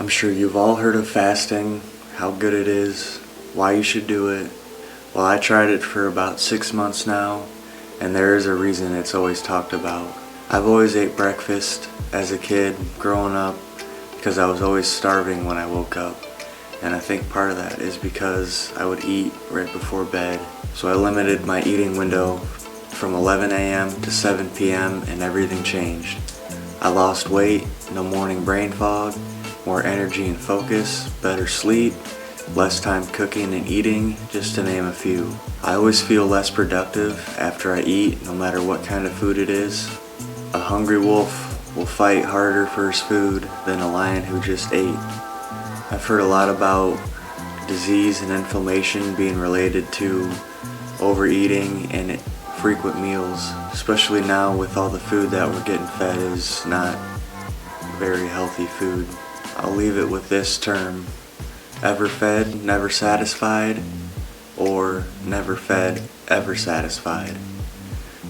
I'm sure you've all heard of fasting, how good it is, why you should do it. Well, I tried it for about 6 months now, and there is a reason it's always talked about. I've always ate breakfast as a kid growing up because I was always starving when I woke up. And I think part of that is because I would eat right before bed. So I limited my eating window from 11 a.m. to 7 p.m. and everything changed. I lost weight, no morning brain fog, more energy and focus, better sleep, less time cooking and eating, just to name a few. I always feel less productive after I eat, no matter what kind of food it is. A hungry wolf will fight harder for his food than a lion who just ate. I've heard a lot about disease and inflammation being related to overeating and frequent meals, especially now with all the food that we're getting fed is not very healthy food. I'll leave it with this term: ever fed, never satisfied, or never fed, ever satisfied.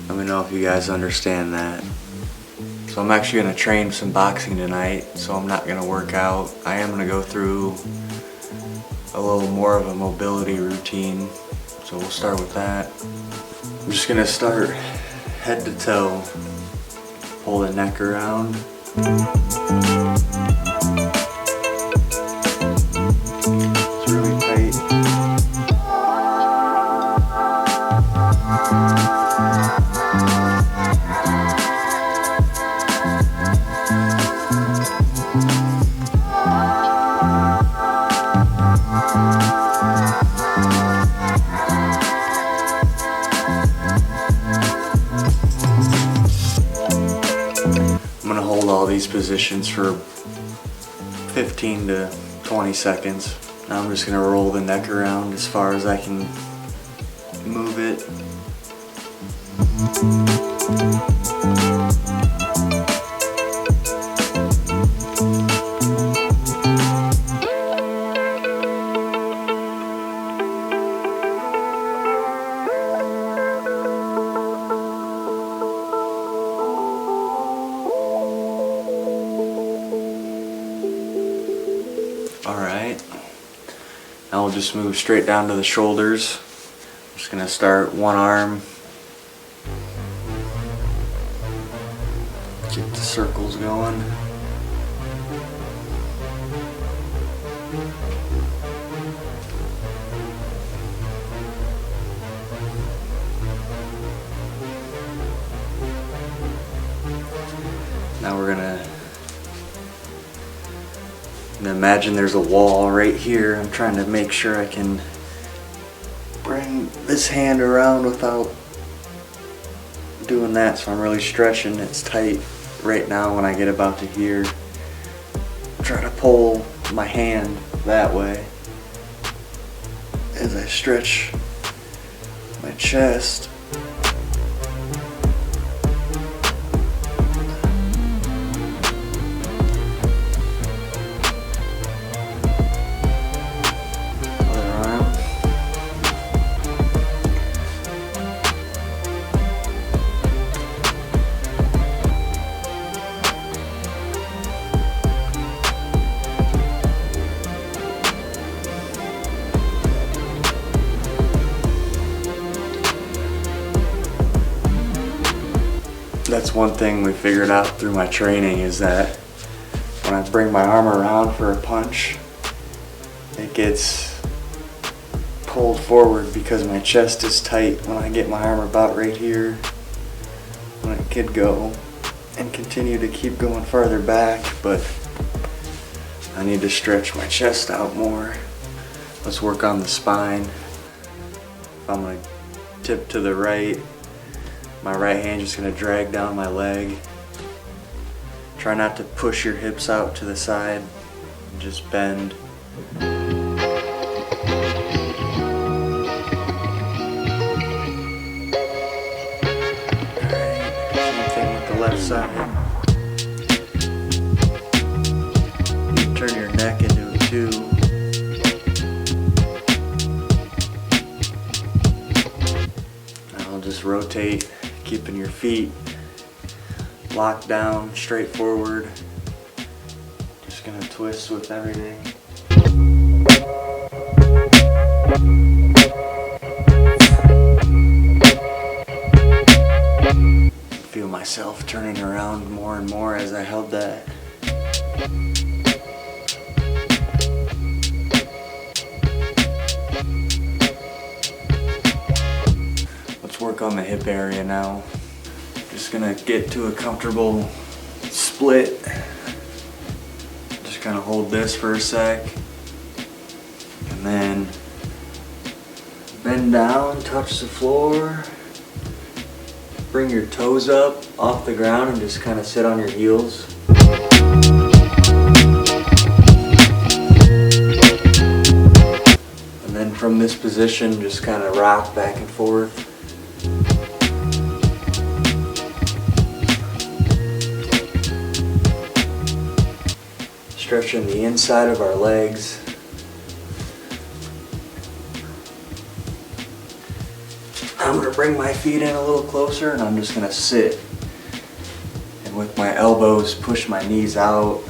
Let me know if you guys understand that. So I'm actually going to train some boxing tonight, so I'm not going to work out. I am going to go through a little more of a mobility routine, so we'll start with that. I'm just going to start head to toe, pull the neck around. It's really tight. I'm going to hold all these positions for 15 to 20 seconds. Now I'm just going to roll the neck around as far as I can move it. Alright, now we'll just move straight down to the shoulders. I'm just going to start one arm. Get the circles going. Now we're going to imagine there's a wall right here. I'm trying to make sure I can bring this hand around without doing that, so I'm really stretching. It's tight right now when I get about to here. Try to pull my hand that way as I stretch my chest. That's one thing we figured out through my training, is that when I bring my arm around for a punch, it gets pulled forward because my chest is tight. When I get my arm about right here, when I could go and continue to keep going farther back, but I need to stretch my chest out more. Let's work on the spine. If I'm going to tip to the right, my right hand just going to drag down my leg. Try not to push your hips out to the side. Just bend. Alright, same thing with the left side. Turn your neck into a 2. Now I'll just rotate, keeping your feet locked down, straight forward. Just gonna twists with everything. Feel myself turning around more and more as I held that. Let's work on the hip area now. Just gonna get to a comfortable split. Just gonna hold this for a sec. And then bend down, touch the floor. Bring your toes up off the ground and just kind of sit on your heels. And then from this position, just kind of rock back and forth. Stretching the inside of our legs. I'm going to bring my feet in a little closer and I'm just going to sit. And with my elbows, push my knees out.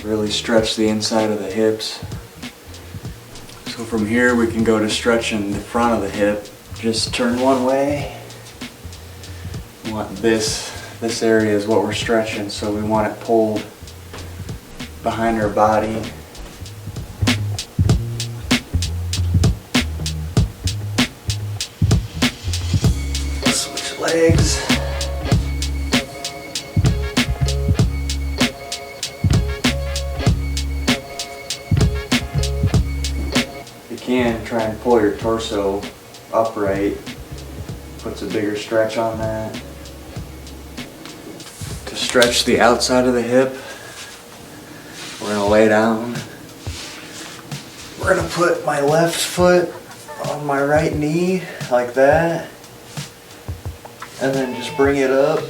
Really stretch the inside of the hips. So from here we can go to stretching the front of the hip. Just turn one way. We want this area is what we're stretching, so we want it pulled behind our body. Switch legs. If you can, try and pull your torso upright. Puts a bigger stretch on that. To stretch the outside of the hip, we're going to lay down. We're going to put my left foot on my right knee like that. And then just bring it up.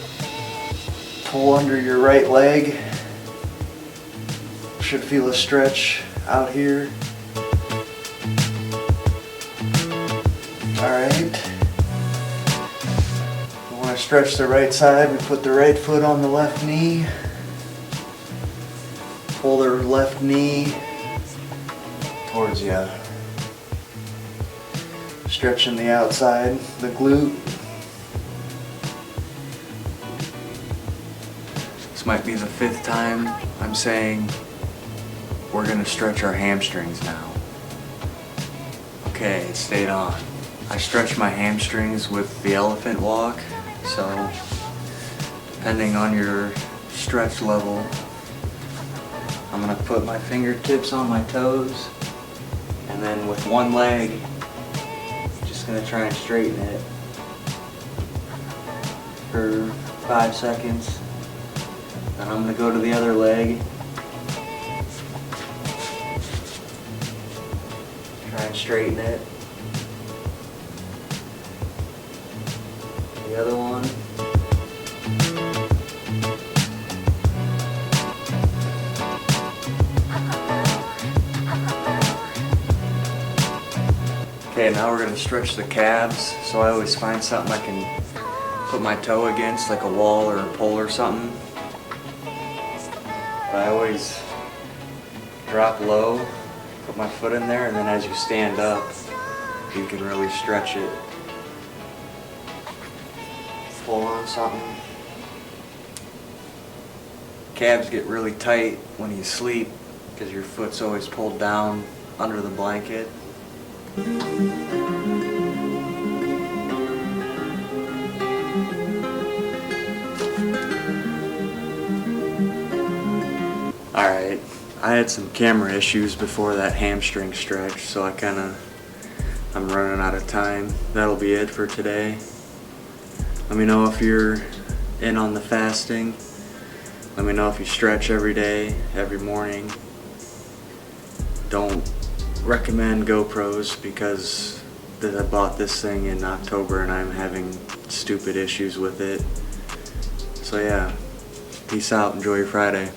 Pull under your right leg. Should feel a stretch out here. Alright. We want to stretch the right side. We put the right foot on the left knee. Pull the left knee towards you. Stretching the outside, the glute. This might be the 5th time I'm saying we're going to stretch our hamstrings now. Okay, it stayed on. I stretch my hamstrings with the elephant walk, so depending on your stretch level, I'm going to put my fingertips on my toes, and then with one leg, just going to try and straighten it for 5 seconds. Then I'm going to go to the other leg. Try and straighten it. The other one. Okay, now we're going to stretch the calves. So I always find something I can put my toe against, like a wall or a pole or something. But I always drop low, put my foot in there, and then as you stand up, you can really stretch it. Pull on something. Calves get really tight when you sleep because your foot's always pulled down under the blanket. Alright, I had some camera issues before that hamstring stretch, so I'm running out of time. That'll be it for today. Let me know if you're in on the fasting. Let me know if you stretch every day, every morning. Don't recommend GoPros because I bought this thing in October and I'm having stupid issues with it. So yeah, peace out, enjoy your Friday.